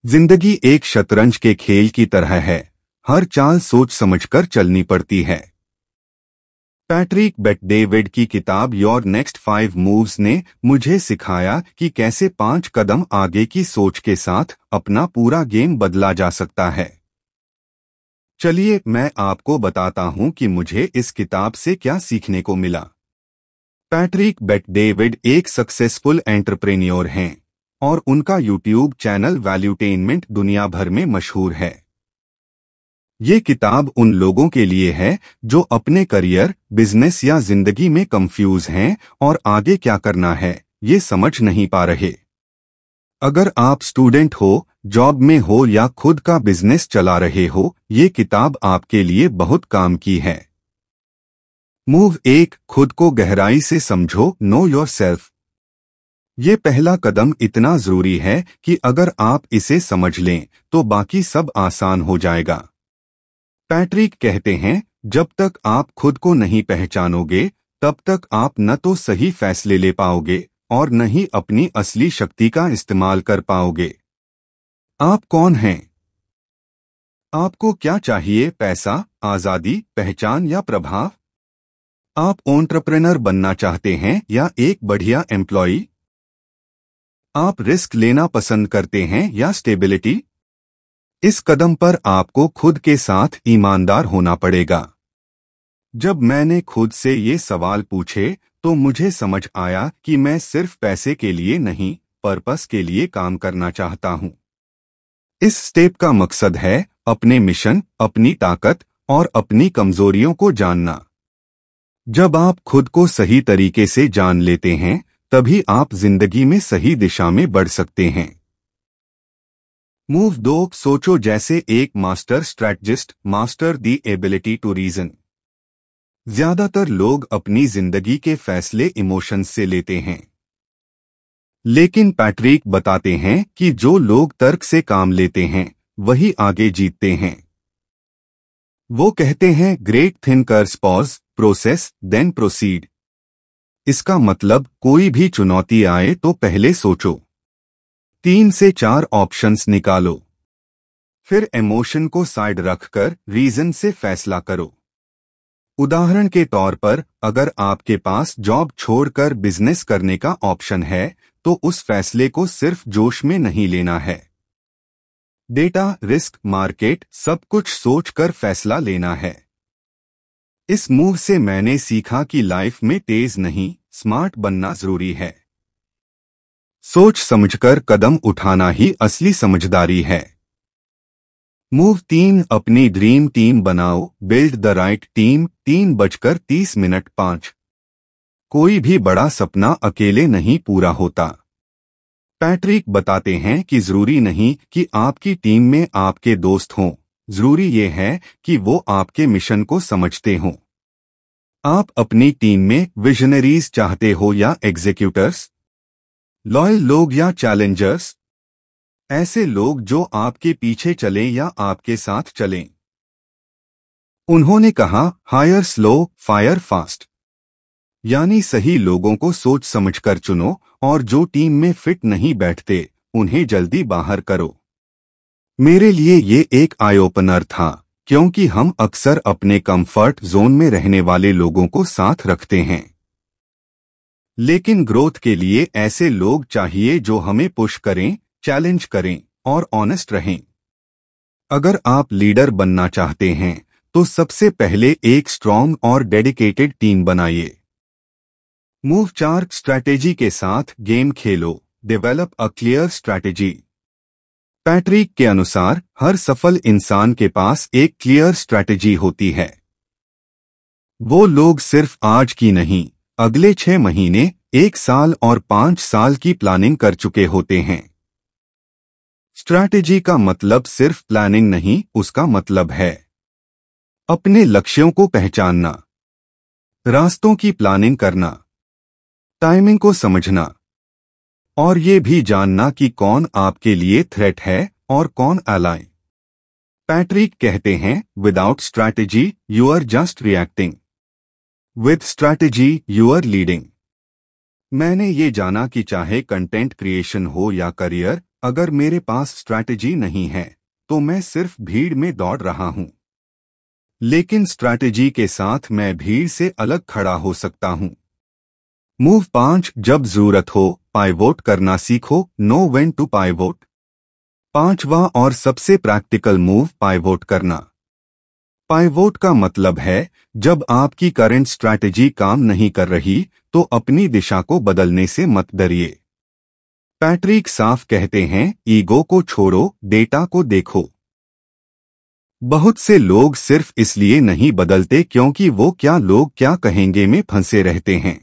जिंदगी एक शतरंज के खेल की तरह है। हर चाल सोच समझकर चलनी पड़ती है। पैट्रिक बेट-डेविड की किताब योर नेक्स्ट 5 मूव्स ने मुझे सिखाया कि कैसे 5 कदम आगे की सोच के साथ अपना पूरा गेम बदला जा सकता है। चलिए मैं आपको बताता हूं कि मुझे इस किताब से क्या सीखने को मिला। पैट्रिक बेट-डेविड एक सक्सेसफुल एंटरप्रेन्योर हैं और उनका यूट्यूब चैनल वैल्यूटेनमेंट दुनिया भर में मशहूर है। ये किताब उन लोगों के लिए है जो अपने करियर, बिजनेस या जिंदगी में कंफ्यूज हैं और आगे क्या करना है ये समझ नहीं पा रहे। अगर आप स्टूडेंट हो, जॉब में हो या खुद का बिजनेस चला रहे हो, ये किताब आपके लिए बहुत काम की है। मूव 1, खुद को गहराई से समझो, नो योरसेल्फ। ये पहला कदम इतना जरूरी है कि अगर आप इसे समझ लें तो बाकी सब आसान हो जाएगा। पैट्रिक कहते हैं, जब तक आप खुद को नहीं पहचानोगे तब तक आप न तो सही फैसले ले पाओगे और न ही अपनी असली शक्ति का इस्तेमाल कर पाओगे। आप कौन हैं? आपको क्या चाहिए? पैसा, आजादी, पहचान या प्रभाव? आप एंटरप्रेन्योर बनना चाहते हैं या एक बढ़िया एम्प्लॉई? आप रिस्क लेना पसंद करते हैं या स्टेबिलिटी? इस कदम पर आपको खुद के साथ ईमानदार होना पड़ेगा। जब मैंने खुद से ये सवाल पूछे तो मुझे समझ आया कि मैं सिर्फ पैसे के लिए नहीं, पर्पस के लिए काम करना चाहता हूँ। इस स्टेप का मकसद है अपने मिशन, अपनी ताकत और अपनी कमजोरियों को जानना। जब आप खुद को सही तरीके से जान लेते हैं तभी आप जिंदगी में सही दिशा में बढ़ सकते हैं। मूव 2, सोचो जैसे एक master strategist, master the ability to reason. ज्यादातर लोग अपनी जिंदगी के फैसले इमोशंस से लेते हैं, लेकिन पैट्रिक बताते हैं कि जो लोग तर्क से काम लेते हैं वही आगे जीतते हैं। वो कहते हैं, great thinkers pause, process, then proceed. इसका मतलब कोई भी चुनौती आए तो पहले सोचो, 3 से 4 ऑप्शंस निकालो, फिर इमोशन को साइड रखकर रीजन से फैसला करो। उदाहरण के तौर पर, अगर आपके पास जॉब छोड़कर बिजनेस करने का ऑप्शन है तो उस फैसले को सिर्फ जोश में नहीं लेना है। डेटा, रिस्क, मार्केट सब कुछ सोचकर फैसला लेना है। इस मूव से मैंने सीखा कि लाइफ में तेज नहीं, स्मार्ट बनना जरूरी है। सोच समझकर कदम उठाना ही असली समझदारी है। मूव 3, अपनी ड्रीम टीम बनाओ, बिल्ड द राइट टीम। 3:30 5। कोई भी बड़ा सपना अकेले नहीं पूरा होता। पैट्रिक बताते हैं कि जरूरी नहीं कि आपकी टीम में आपके दोस्त हों, जरूरी ये है कि वो आपके मिशन को समझते हों। आप अपनी टीम में विजनरीज चाहते हो या एग्जीक्यूटर्स, लॉयल लोग या चैलेंजर्स? ऐसे लोग जो आपके पीछे चलें या आपके साथ चलें। उन्होंने कहा, हायर स्लो, फायर फास्ट। यानी सही लोगों को सोच समझकर चुनो और जो टीम में फिट नहीं बैठते उन्हें जल्दी बाहर करो। मेरे लिए ये एक आई ओपनर था, क्योंकि हम अक्सर अपने कंफर्ट जोन में रहने वाले लोगों को साथ रखते हैं, लेकिन ग्रोथ के लिए ऐसे लोग चाहिए जो हमें पुश करें, चैलेंज करें और ऑनेस्ट रहें। अगर आप लीडर बनना चाहते हैं तो सबसे पहले एक स्ट्रॉन्ग और डेडिकेटेड टीम बनाइए। मूव 4, स्ट्रैटेजी के साथ game Khelo, develop a clear strategy. Patrick के अनुसार हर सफल इंसान के पास एक क्लियर स्ट्रैटेजी होती है। वो लोग सिर्फ आज की नहीं, अगले 6 महीने, 1 साल और 5 साल की प्लानिंग कर चुके होते हैं। स्ट्रैटेजी का मतलब सिर्फ प्लानिंग नहीं, उसका मतलब है अपने लक्ष्यों को पहचानना, रास्तों की प्लानिंग करना, टाइमिंग को समझना और ये भी जानना कि कौन आपके लिए थ्रेट है और कौन एलाय। पैट्रिक कहते हैं, without strategy you are just reacting, with strategy you are leading. मैंने ये जाना कि चाहे कंटेंट क्रिएशन हो या करियर, अगर मेरे पास स्ट्रैटेजी नहीं है तो मैं सिर्फ भीड़ में दौड़ रहा हूं। लेकिन स्ट्रैटेजी के साथ मैं भीड़ से अलग खड़ा हो सकता हूं। मूव 5, जब जरूरत हो पाइवोट करना सीखो। Know when to pivot. 5वां और सबसे प्रैक्टिकल मूव, पाइवोट करना। पाइवोट का मतलब है जब आपकी करंट स्ट्रैटेजी काम नहीं कर रही तो अपनी दिशा को बदलने से मत डरिए। पैट्रिक साफ कहते हैं, ईगो को छोड़ो, डेटा को देखो। बहुत से लोग सिर्फ इसलिए नहीं बदलते क्योंकि वो क्या लोग क्या कहेंगे में फंसे रहते हैं।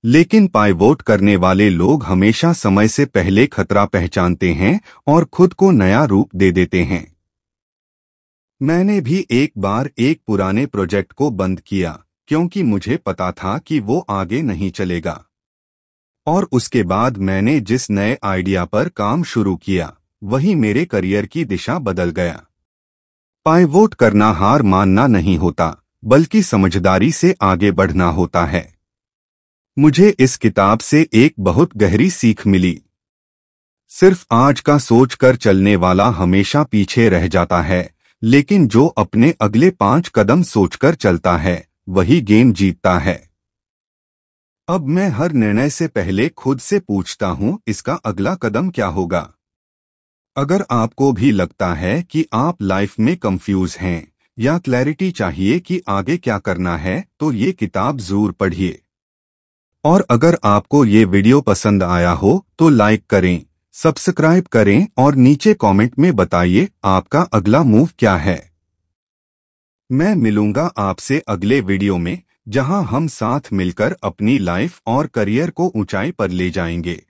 लेकिन पाइवोट करने वाले लोग हमेशा समय से पहले खतरा पहचानते हैं और खुद को नया रूप दे देते हैं। मैंने भी एक बार एक पुराने प्रोजेक्ट को बंद किया क्योंकि मुझे पता था कि वो आगे नहीं चलेगा। और उसके बाद मैंने जिस नए आइडिया पर काम शुरू किया वही मेरे करियर की दिशा बदल गया। पाइवोट करना हार मानना नहीं होता, बल्कि समझदारी से आगे बढ़ना होता है। मुझे इस किताब से एक बहुत गहरी सीख मिली। सिर्फ आज का सोचकर चलने वाला हमेशा पीछे रह जाता है, लेकिन जो अपने अगले 5 कदम सोचकर चलता है वही गेम जीतता है। अब मैं हर निर्णय से पहले खुद से पूछता हूं, इसका अगला कदम क्या होगा। अगर आपको भी लगता है कि आप लाइफ में कंफ्यूज हैं या क्लैरिटी चाहिए कि आगे क्या करना है, तो ये किताब जरूर पढ़िए। और अगर आपको ये वीडियो पसंद आया हो तो लाइक करें, सब्सक्राइब करें और नीचे कमेंट में बताइए आपका अगला मूव क्या है। मैं मिलूंगा आपसे अगले वीडियो में, जहां हम साथ मिलकर अपनी लाइफ और करियर को ऊंचाई पर ले जाएंगे।